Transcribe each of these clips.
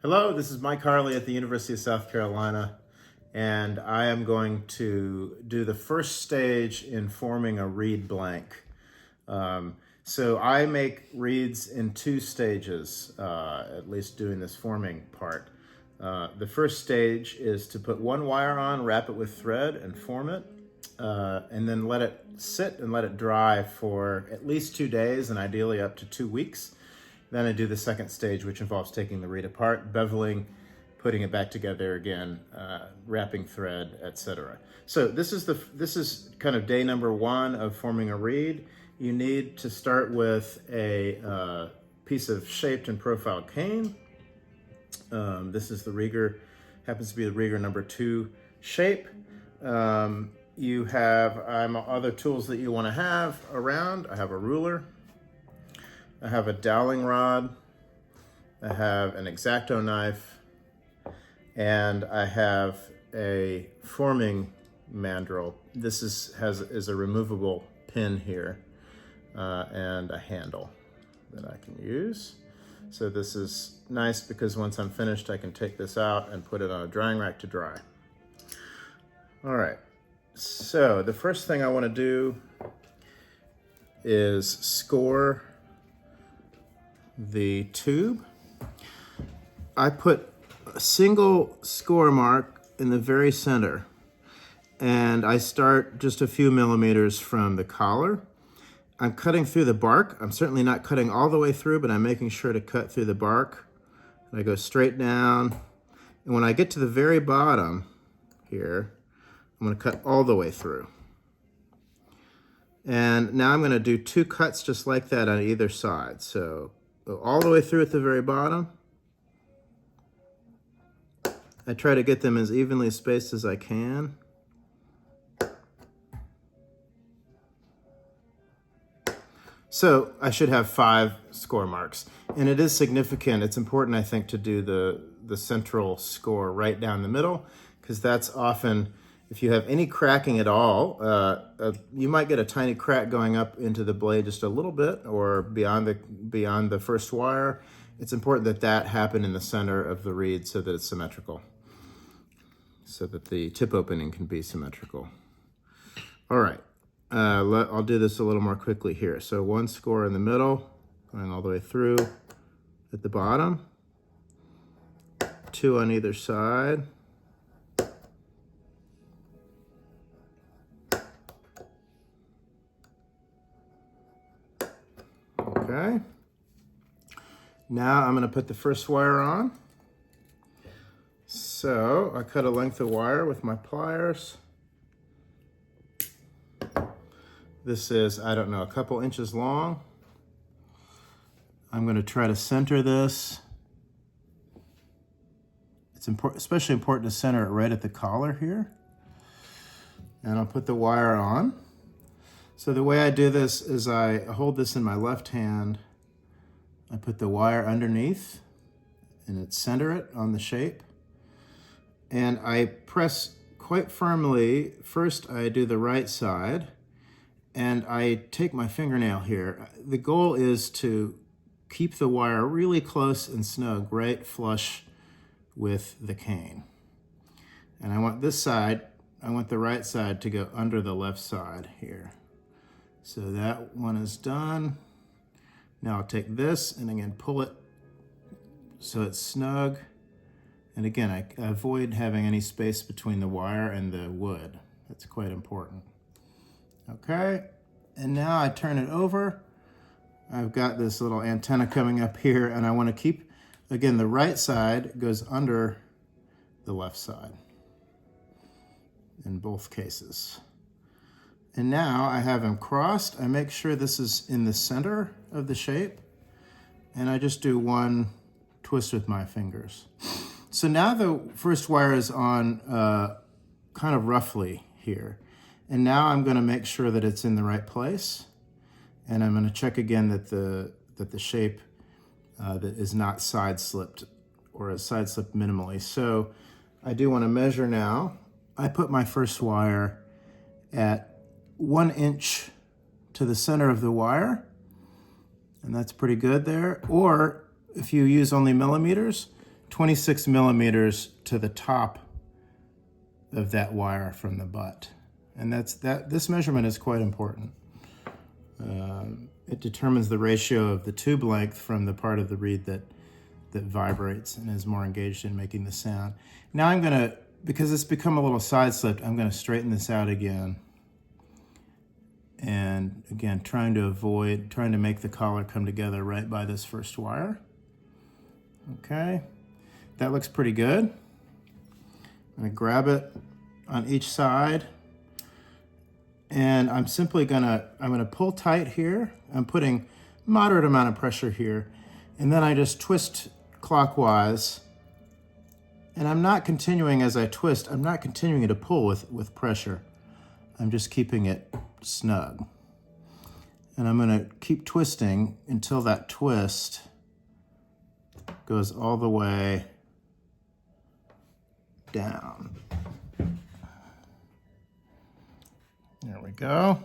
Hello, this is Mike Harley at the University of South Carolina, and I am going to do the first stage in forming a reed blank. So I make reeds in two stages, at least doing this forming part. The first stage is to put one wire on, wrap it with thread, and form it, and then let it sit and let it dry for at least 2 days and ideally up to 2 weeks. Then I do the second stage, which involves taking the reed apart, beveling, putting it back together again, wrapping thread, etc. So this is kind of day number one of forming a reed. You need to start with a piece of shaped and profiled cane. This is the Rieger, happens to be the Rieger number 2 shape. You have other tools that you want to have around. I have a ruler. I have a doweling rod, I have an X-Acto knife, and I have a forming mandrel. This is a removable pin here, and a handle that I can use. So this is nice because once I'm finished, I can take this out and put it on a drying rack to dry. All right, so the first thing I want to do is score the tube. I put a single score mark in the very center, and I start just a few millimeters from the collar. I'm cutting through the bark. I'm certainly not cutting all the way through, but I'm making sure to cut through the bark. And I go straight down, and when I get to the very bottom here, I'm going to cut all the way through. And now I'm going to do 2 cuts just like that on either side. So go all the way through at the very bottom. I try to get them as evenly spaced as I can. So I should have 5 score marks. And it is significant. It's important, I think, to do the central score right down the middle, because that's often, if you have any cracking at all, you might get a tiny crack going up into the blade just a little bit or beyond the first wire. It's important that that happen in the center of the reed so that it's symmetrical, so that the tip opening can be symmetrical. All right, I'll do this a little more quickly here. So 1 score in the middle, going all the way through at the bottom, 2 on either side. Okay, now I'm going to put the first wire on. So I cut a length of wire with my pliers. This is, I don't know, a couple inches long. I'm going to try to center this. It's especially important to center it right at the collar here. And I'll put the wire on. So the way I do this is I hold this in my left hand, I put the wire underneath and center it on the shape, and I press quite firmly. First I do the right side, and I take my fingernail here. The goal is to keep the wire really close and snug, right flush with the cane. And I want this side, I want the right side to go under the left side here. So that one is done. Now I'll take this and again pull it so it's snug. And again, I avoid having any space between the wire and the wood. That's quite important. Okay, and now I turn it over. I've got this little antenna coming up here, and I want to keep, again, the right side goes under the left side in both cases. And now I have them crossed. I make sure this is in the center of the shape, and I just do 1 twist with my fingers. So now the first wire is on kind of roughly here. And now I'm going to make sure that it's in the right place. And I'm going to check again that the shape that is not side slipped or is side slipped minimally. So I do want to measure now. I put my first wire at 1 inch to the center of the wire, and that's pretty good there. Or if you use only millimeters, 26 millimeters to the top of that wire from the butt. And this measurement is quite important. It determines the ratio of the tube length from the part of the reed that vibrates and is more engaged in making the sound. Now I'm gonna, because it's become a little side slipped, I'm gonna straighten this out again. And again, trying to make the collar come together right by this first wire. Okay, that looks pretty good. I'm gonna grab it on each side, and I'm gonna pull tight here. I'm putting moderate amount of pressure here, and then I just twist clockwise. And I'm not continuing as I twist, I'm not continuing to pull with pressure. I'm just keeping it snug. And I'm gonna keep twisting until that twist goes all the way down. There we go.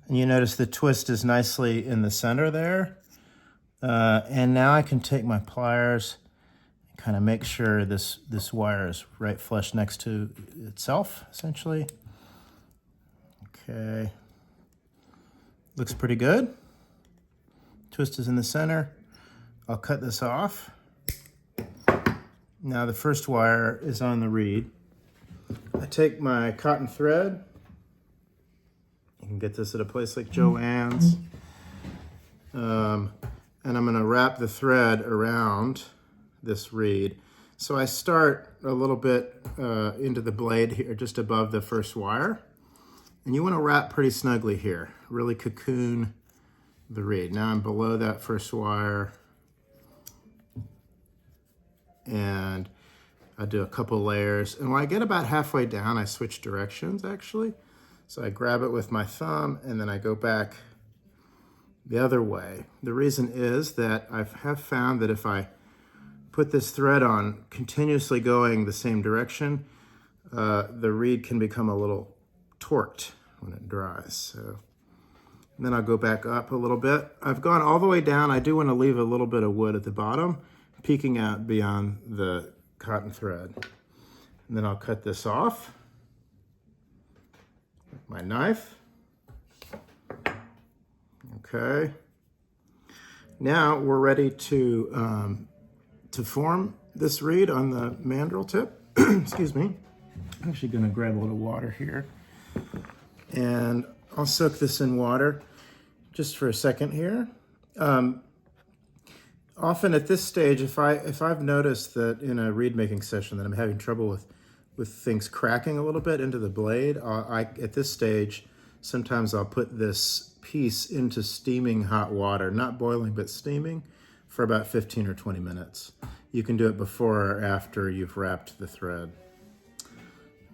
And you notice the twist is nicely in the center there. And now I can take my pliers and kind of make sure this wire is right flush next to itself, essentially. Okay, looks pretty good. Twist is in the center. I'll cut this off. Now the first wire is on the reed. I take my cotton thread. You can get this at a place like Joann's. And I'm gonna wrap the thread around this reed. So I start a little bit into the blade here, just above the first wire. And you want to wrap pretty snugly here, really cocoon the reed. Now I'm below that first wire, and I do a couple layers. And when I get about halfway down, I switch directions actually. So I grab it with my thumb and then I go back the other way. The reason is that I have found that if I put this thread on continuously going the same direction, the reed can become a little torqued when it dries. So, and then I'll go back up a little bit. I've gone all the way down. I do want to leave a little bit of wood at the bottom, peeking out beyond the cotton thread. And then I'll cut this off with my knife. Okay. Now we're ready to form this reed on the mandrel tip. Excuse me. I'm actually going to grab a little water here. And I'll soak this in water just for a second here. Often at this stage, if I've noticed that in a reed making session that I'm having trouble with things cracking a little bit into the blade, at this stage, sometimes I'll put this piece into steaming hot water, not boiling, but steaming, for about 15 or 20 minutes. You can do it before or after you've wrapped the thread.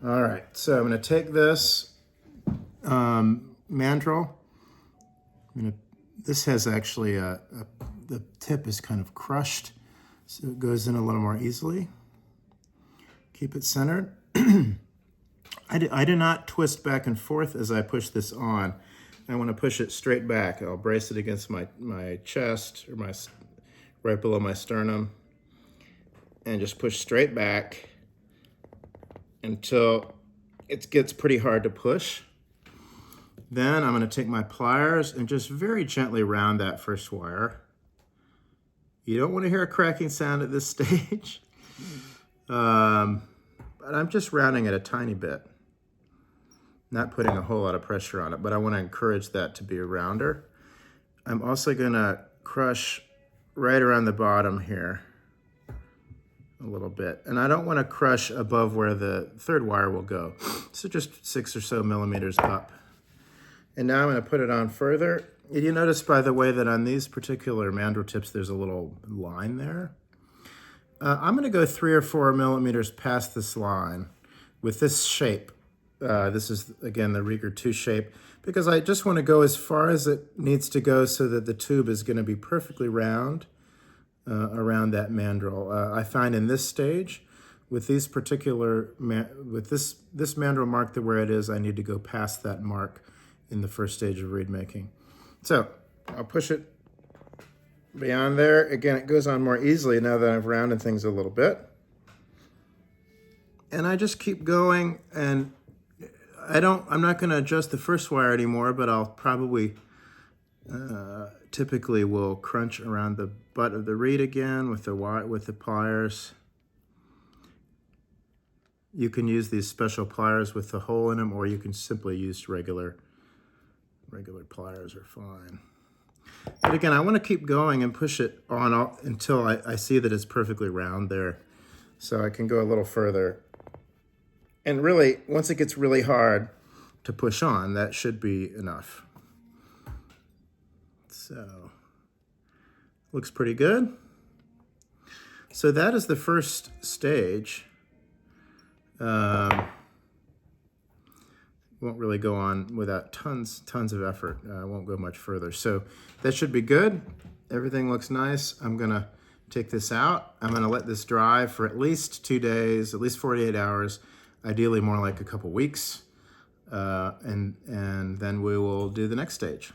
All right, so I'm going to take this mandrel. This has actually the tip is kind of crushed, so it goes in a little more easily. Keep it centered. I do not twist back and forth as I push this on. I want to push it straight back. I'll brace it against my chest, or right below my sternum, and just push straight back until it gets pretty hard to push. Then I'm going to take my pliers and just very gently round that first wire. You don't want to hear a cracking sound at this stage. But I'm just rounding it a tiny bit. Not putting a whole lot of pressure on it, but I want to encourage that to be a rounder. I'm also going to crush right around the bottom here a little bit. And I don't want to crush above where the third wire will go. So just 6 or so millimeters up. And now I'm going to put it on further. You notice, by the way, that on these particular mandrel tips, there's a little line there. I'm going to go 3 or 4 millimeters past this line with this shape. This is, again, the Rieger 2 shape, because I just want to go as far as it needs to go so that the tube is going to be perfectly round around that mandrel. I find in this stage, with these particular, with this mandrel marked where it is, I need to go past that mark in the first stage of reed making. So I'll push it beyond there. Again, it goes on more easily now that I've rounded things a little bit. And I just keep going, and I'm not going to adjust the first wire anymore, but I'll probably typically will crunch around the butt of the reed again with the pliers. You can use these special pliers with the hole in them, or you can simply use regular pliers are fine. But again, I want to keep going and push it on until I see that it's perfectly round there. So I can go a little further. And really, once it gets really hard to push on, that should be enough. So, looks pretty good. So that is the first stage. Won't really go on without tons of effort. I won't go much further. So that should be good. Everything looks nice. I'm gonna take this out. I'm gonna let this dry for at least 2 days, at least 48 hours, ideally more like a couple weeks. And then we will do the next stage.